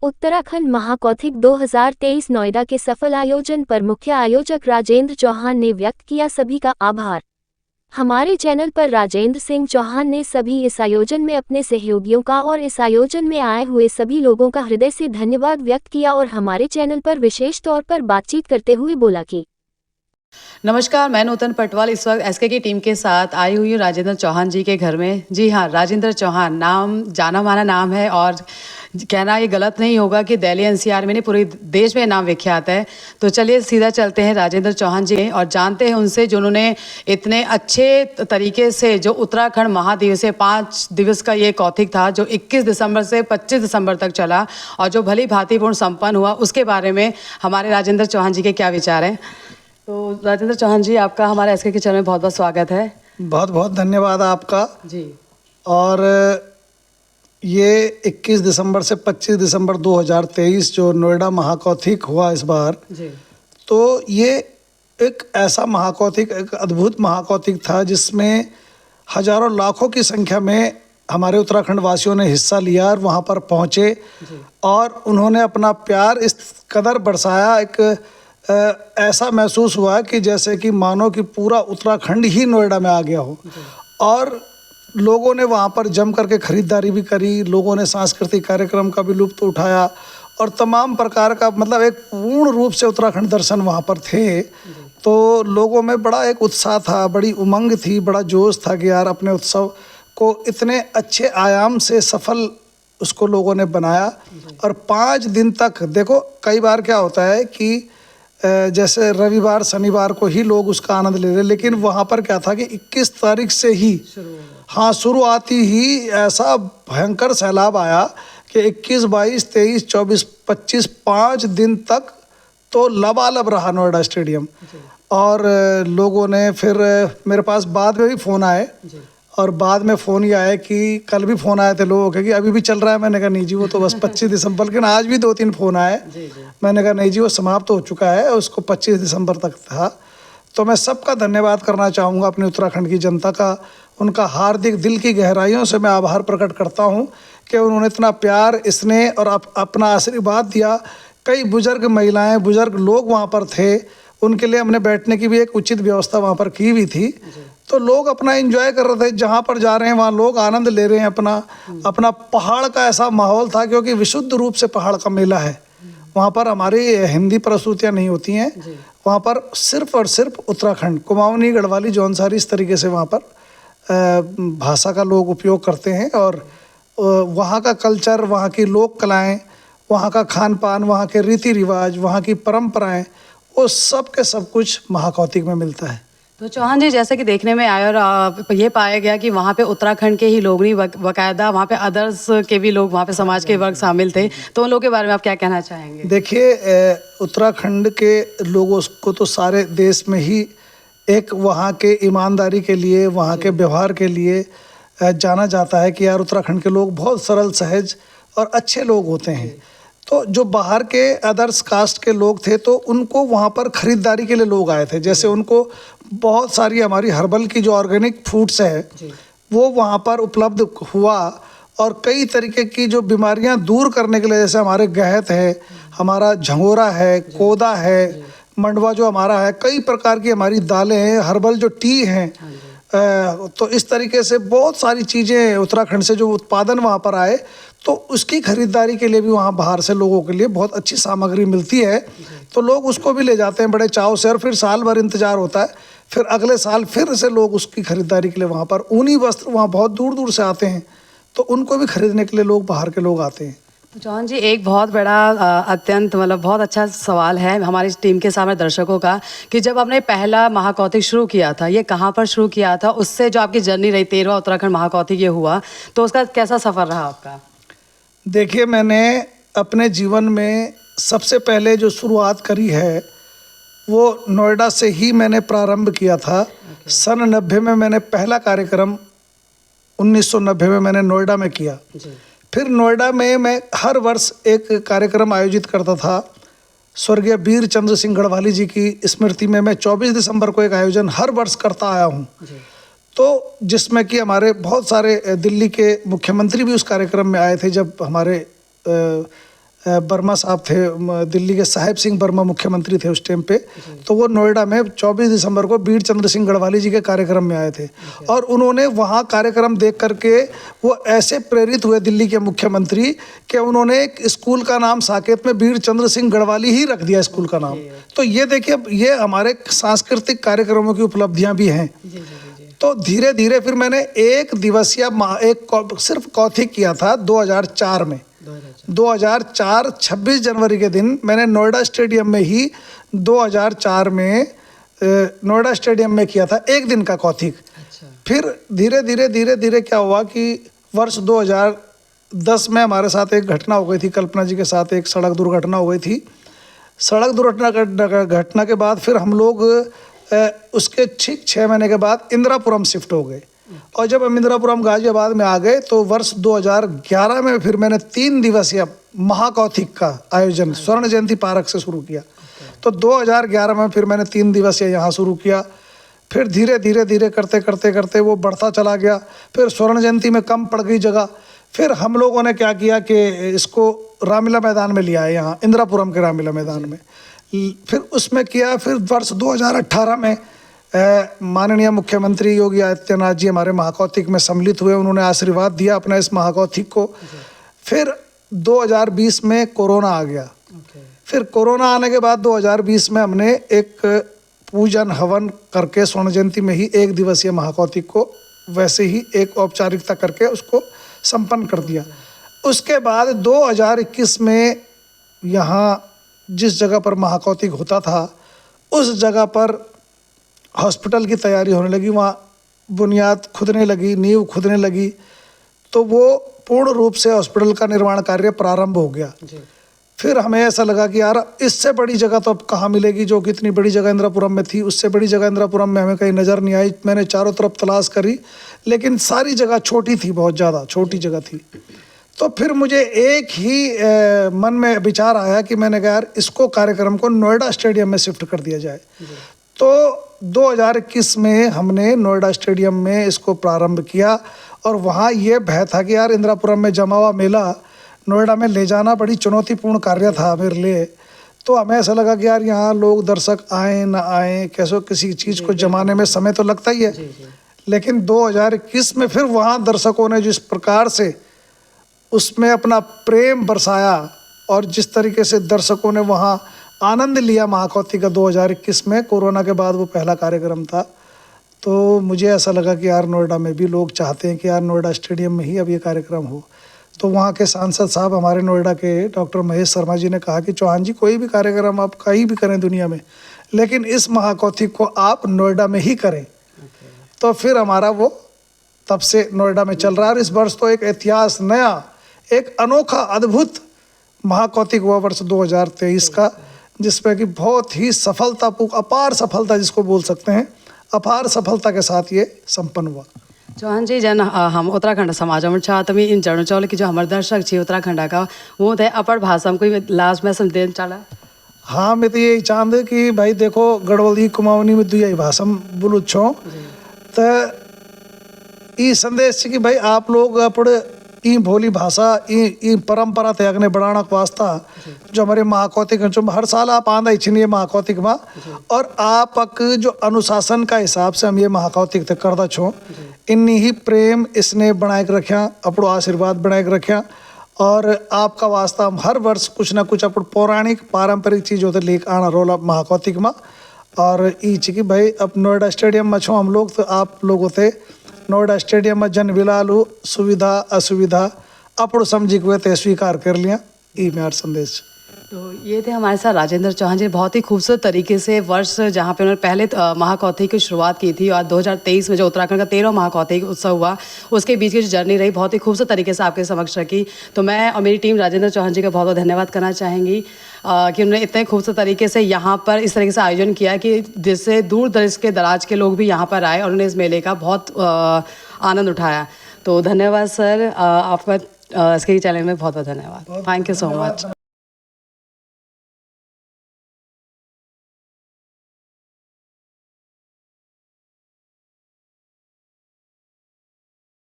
उत्तराखंड महाकौथिक 2023 नोएडा के सफल आयोजन पर मुख्य आयोजक राजेंद्र चौहान ने व्यक्त किया सभी का आभार। हमारे चैनल पर राजेंद्र सिंह चौहान ने सभी इस आयोजन में अपने सहयोगियों का और इस आयोजन में आए हुए सभी लोगों का हृदय से धन्यवाद व्यक्त किया और हमारे चैनल पर विशेष तौर पर बातचीत करते हुए बोला कि नमस्कार, मैं नूतन पटवाल इस वक्त एसके की टीम के साथ आई हुई हूँ राजेंद्र चौहान जी के घर में। जी हाँ, राजेंद्र चौहान नाम जाना माना नाम है और कहना ये गलत नहीं होगा कि दिल्ली एनसीआर में नहीं पूरे देश में नाम विख्यात है। तो चलिए सीधा चलते हैं राजेंद्र चौहान जी और जानते हैं उनसे जिन्होंने इतने अच्छे तरीके से जो उत्तराखंड महादिवसीय 5 दिवस का ये कौथिक था जो 21 दिसंबर से 25 दिसंबर तक चला और जो भली भांतिपूर्ण संपन्न हुआ, उसके बारे में हमारे राजेंद्र चौहान जी के क्या विचार हैं। तो राजेंद्र चौहान जी, आपका हमारे एसके के चैनल में बहुत बहुत स्वागत है। बहुत बहुत धन्यवाद आपका जी। और ये 21 दिसंबर से 25 दिसंबर 2023 जो नोएडा महाकौथिक हुआ इस बार जी। तो ये एक ऐसा महाकौथिक, एक अद्भुत महाकौथिक था जिसमें हजारों लाखों की संख्या में हमारे उत्तराखंड वासियों ने हिस्सा लिया और वहाँ पर पहुँचे और उन्होंने अपना प्यार इस कदर बरसाया। एक ऐसा महसूस हुआ कि जैसे कि मानो कि पूरा उत्तराखंड ही नोएडा में आ गया हो। और लोगों ने वहाँ पर जम करके खरीदारी भी करी, लोगों ने सांस्कृतिक कार्यक्रम का भी लुत्फ़ उठाया और तमाम प्रकार का मतलब एक पूर्ण रूप से उत्तराखंड दर्शन वहाँ पर थे। तो लोगों में बड़ा एक उत्साह था, बड़ी उमंग थी, बड़ा जोश था कि यार अपने उत्सव को इतने अच्छे आयाम से सफल उसको लोगों ने बनाया। और 5 दिन तक देखो, कई बार क्या होता है कि जैसे रविवार शनिवार को ही लोग उसका आनंद ले रहे, लेकिन वहाँ पर क्या था कि 21 तारीख से ही शुरुआती ही ऐसा भयंकर सैलाब आया कि 21, 22, 23, 24, 25 5 दिन तक तो लबालब रहा नोएडा स्टेडियम। और लोगों ने फिर मेरे पास बाद में भी फ़ोन आए और बाद में फ़ोन ये आया कि कल भी फ़ोन आए थे लोगों के कि अभी भी चल रहा है। मैंने कहा नहीं जी, वो तो बस 25 दिसंबर, लेकिन आज भी 2-3 फ़ोन आए। मैंने कहा नहीं जी, वो समाप्त हो चुका है, उसको 25 दिसंबर तक था। तो मैं सबका धन्यवाद करना चाहूँगा, अपने उत्तराखंड की जनता का, उनका हार्दिक दिल की गहराइयों से मैं आभार प्रकट करता हूँ कि उन्होंने इतना प्यार, स्नेह और अपना आशीर्वाद दिया। कई बुजुर्ग महिलाएँ, बुजुर्ग लोग वहाँ पर थे, उनके लिए हमने बैठने की भी एक उचित व्यवस्था वहाँ पर की हुई थी। तो लोग अपना एंजॉय कर रहे थे, जहाँ पर जा रहे हैं वहाँ लोग आनंद ले रहे हैं अपना पहाड़ का ऐसा माहौल था, क्योंकि विशुद्ध रूप से पहाड़ का मेला है। वहाँ पर हमारी हिंदी प्रस्तुतियाँ नहीं होती हैं, वहाँ पर सिर्फ और सिर्फ उत्तराखंड, कुमाऊनी, गढ़वाली, जौनसारी, इस तरीके से वहाँ पर भाषा का लोग उपयोग करते हैं। और वहाँ का कल्चर, वहाँ की लोक कलाएँ, वहाँ का खान पान, वहाँ के रीति रिवाज, वहाँ की परंपराएँ, वो सब के सब कुछ महाकौथिक में मिलता है। तो चौहान जी, जैसे कि देखने में आया और ये पाया गया कि वहाँ पे उत्तराखंड के ही लोग नहीं, बाकायदा वहाँ पे अदर्स के भी लोग, वहाँ पे समाज के वर्ग शामिल थे। तो उन लोगों के बारे में आप क्या कहना चाहेंगे? देखिए, उत्तराखंड के लोगों को तो सारे देश में ही एक वहाँ के ईमानदारी के लिए, वहाँ के व्यवहार के लिए जाना जाता है कि यार उत्तराखंड के लोग बहुत सरल, सहज और अच्छे लोग होते हैं। तो जो बाहर के अदर्स कास्ट के लोग थे तो उनको वहाँ पर ख़रीदारी के लिए लोग आए थे। जैसे उनको बहुत सारी हमारी हर्बल की जो ऑर्गेनिक फूड्स है वो वहाँ पर उपलब्ध हुआ और कई तरीके की जो बीमारियाँ दूर करने के लिए, जैसे हमारे गहत है, हमारा झंगोरा है, कोदा है, मंडवा जो हमारा है, कई प्रकार की हमारी दालें हैं, हर्बल जो टी हैं, तो इस तरीके से बहुत सारी चीज़ें उत्तराखंड से जो उत्पादन वहाँ पर आए, तो उसकी खरीदारी के लिए भी वहाँ बाहर से लोगों के लिए बहुत अच्छी सामग्री मिलती है। तो लोग उसको भी ले जाते हैं बड़े चाव से और फिर साल भर इंतज़ार होता है, फिर अगले साल फिर से लोग उसकी खरीदारी के लिए वहाँ पर ऊनी वस्त्र वहाँ बहुत दूर दूर से आते हैं, तो उनको भी खरीदने के लिए लोग बाहर के लोग आते हैं। तो चौहान जी, एक बहुत बड़ा अत्यंत मतलब बहुत अच्छा सवाल है हमारी टीम के सामने दर्शकों का कि जब आपने पहला महाकौथिक शुरू किया था, ये कहाँ पर शुरू किया था, उससे जो आपकी जर्नी रही 13वां उत्तराखंड महाकौथिक ये हुआ, तो उसका कैसा सफ़र रहा आपका? देखिए, मैंने अपने जीवन में सबसे पहले जो शुरुआत करी है वो नोएडा से ही मैंने प्रारंभ किया था। सन 90 में मैंने पहला कार्यक्रम 1990 में मैंने नोएडा में किया। फिर नोएडा में मैं हर वर्ष एक कार्यक्रम आयोजित करता था। स्वर्गीय वीर चंद्र सिंह गढ़वाली जी की स्मृति में मैं 24 दिसंबर को एक आयोजन हर वर्ष करता आया हूँ। तो जिसमें कि हमारे बहुत सारे दिल्ली के मुख्यमंत्री भी उस कार्यक्रम में आए थे जब हमारे वर्मा साहब थे, दिल्ली के साहिब सिंह वर्मा मुख्यमंत्री थे उस टाइम पे, तो वो नोएडा में 24 दिसंबर को वीर चंद्र सिंह गढ़वाली जी के कार्यक्रम में आए थे। और उन्होंने वहाँ कार्यक्रम देख करके वो ऐसे प्रेरित हुए दिल्ली के मुख्यमंत्री कि उन्होंने एक स्कूल का नाम साकेत में वीर चंद्र सिंह गढ़वाली ही रख दिया स्कूल का नाम। तो ये देखिए, ये हमारे सांस्कृतिक कार्यक्रमों की उपलब्धियाँ भी हैं। तो धीरे धीरे फिर मैंने एक दिवसीय सिर्फ कौथिक किया था 2004 में। 2004 26 जनवरी के दिन मैंने नोएडा स्टेडियम में ही 2004 में नोएडा स्टेडियम में किया था एक दिन का कौथिक। फिर धीरे धीरे क्या हुआ कि वर्ष 2010 में हमारे साथ एक घटना हो गई थी, कल्पना जी के साथ एक सड़क दुर्घटना हो गई थी। सड़क दुर्घटना घटना के बाद फिर हम लोग उसके ठीक 6 महीने के बाद इंदिरापुरम शिफ्ट हो गए। और जब हम इंदिरापुरम गाजियाबाद में आ गए तो वर्ष 2011 में फिर मैंने 3 दिवसीय महाकौथिक का आयोजन स्वर्ण जयंती पार्क से शुरू किया। तो 2011 में फिर मैंने 3 दिवसीय यहाँ शुरू किया। फिर धीरे करते वो बढ़ता चला गया। फिर स्वर्ण जयंती में कम पड़ गई जगह। फिर हम लोगों ने क्या किया कि इसको रामलीला मैदान में लिया है, यहाँ इंदिरापुरम के रामलीला मैदान में। फिर उसमें किया। फिर वर्ष 2018 में माननीय मुख्यमंत्री योगी आदित्यनाथ जी हमारे महाकौथिक में सम्मिलित हुए। उन्होंने आशीर्वाद दिया अपना इस महाकौथिक को। फिर 2020 में कोरोना आ गया। फिर कोरोना आने के बाद 2020 में हमने एक पूजन हवन करके स्वर्ण जयंती में ही एक दिवसीय महाकौथिक को वैसे ही एक औपचारिकता करके उसको संपन्न कर दिया। उसके बाद 2021 में यहाँ जिस जगह पर महाकौथिक होता था उस जगह पर हॉस्पिटल की तैयारी होने लगी, वहाँ बुनियाद खुदने लगी, नींव खुदने लगी। तो वो पूर्ण रूप से हॉस्पिटल का निर्माण कार्य प्रारंभ हो गया। फिर हमें ऐसा लगा कि यार इससे बड़ी जगह तो अब कहाँ मिलेगी, जो कि इतनी बड़ी जगह इंदिरापुरम में थी, उससे बड़ी जगह इंदिरापुरम में हमें कहीं नज़र नहीं आई। मैंने चारों तरफ तलाश करी लेकिन सारी जगह छोटी थी, बहुत ज़्यादा छोटी जगह थी। तो फिर मुझे एक ही मन में विचार आया कि मैंने कहा यार इसको कार्यक्रम को नोएडा स्टेडियम में शिफ्ट कर दिया जाए। तो 2021 में हमने नोएडा स्टेडियम में इसको प्रारंभ किया। और वहाँ ये भय था कि यार इंदिरापुरम में जमा हुआ मेला नोएडा में ले जाना बड़ी चुनौतीपूर्ण कार्य था मेरे लिए। तो हमें ऐसा लगा कि यार यहाँ लोग दर्शक आए ना आए, कैसे किसी चीज़ को जमाने में समय तो लगता ही है। लेकिन 2021 में फिर वहाँ दर्शकों ने जिस प्रकार से उसमें अपना प्रेम बरसाया और जिस तरीके से दर्शकों ने वहाँ आनंद लिया महाकौथिक का 2021 में, कोरोना के बाद वो पहला कार्यक्रम था। तो मुझे ऐसा लगा कि यार नोएडा में भी लोग चाहते हैं कि यार नोएडा स्टेडियम में ही अब ये कार्यक्रम हो। तो वहाँ के सांसद साहब हमारे नोएडा के डॉक्टर महेश शर्मा जी ने कहा कि चौहान जी कोई भी कार्यक्रम आप कहीं भी करें दुनिया में, लेकिन इस महाकौथिक को आप नोएडा में ही करें। तो फिर हमारा वो तब से नोएडा में चल रहा है। और इस वर्ष तो एक इतिहास नया, एक अनोखा अद्भुत महाकौथिक हुआ वर्ष 2023 का, जिसमें कि बहुत ही अपार सफलता जिसको बोल सकते हैं, अपार सफलता के साथ ये संपन्न हुआ। चौहान जी, जन हम उत्तराखंड समाजमा छ तुम्ही इन जाणू चावल कि जो हमारे दर्शक छे उत्तराखंड का वो थे अपर भाषा में कोई लास्ट मैसेज देना चाला? हाँ, मैं तो यही चाहत कि भाई देखो गढ़वाली कुमाऊनी में दुई भाषा बोलू छो। तो ये संदेश कि भाई आप लोग अपने ई भोली भाषा ई परंपरा थे अगने बढ़ाना वास्ता जो हमारे महाकौथिक जो हर साल आप आंदा इच्छनीय महाकौथिक में, और आप जो अनुशासन का हिसाब से हम ये महाकौथिक थे करदा छो, इन्नी ही प्रेम इसने बनाए के रखा, अपनो आशीर्वाद बनाए के रखा। और आपका वास्ता हम हर वर्ष कुछ ना कुछ अपन पौराणिक पारंपरिक चीज़ होते लेकर आना रोला महाकौथिक में। और ई कि भाई अब नोएडा स्टेडियम में छो हम लोग, तो आप लोग होते नोएडा स्टेडियम में जन विलालू सुविधा असुविधा अपनो समझी हुए थे स्वीकार कर लिया। ई मेरा संदेश। तो ये थे हमारे साथ राजेंद्र चौहान जी, बहुत ही खूबसूरत तरीके से वर्ष जहाँ पे उन्होंने पहले महाकौथिक की शुरुआत की थी और 2023 में जो उत्तराखंड का 13वां महाकौथिक उत्सव हुआ उसके बीच की जो जर्नी रही बहुत ही खूबसूरत तरीके से आपके समक्ष रखी। तो मैं और मेरी टीम राजेंद्र चौहान जी का बहुत बहुत धन्यवाद करना चाहेंगी कि उन्होंने इतने खूबसूरत तरीके से यहाँ पर इस तरीके से आयोजन किया कि जिससे दूर दराज के लोग भी यहाँ पर आए और उन्होंने इस मेले का बहुत आनंद उठाया। तो धन्यवाद सर, आपका इसके चैनल में बहुत बहुत धन्यवाद। Thank you so much.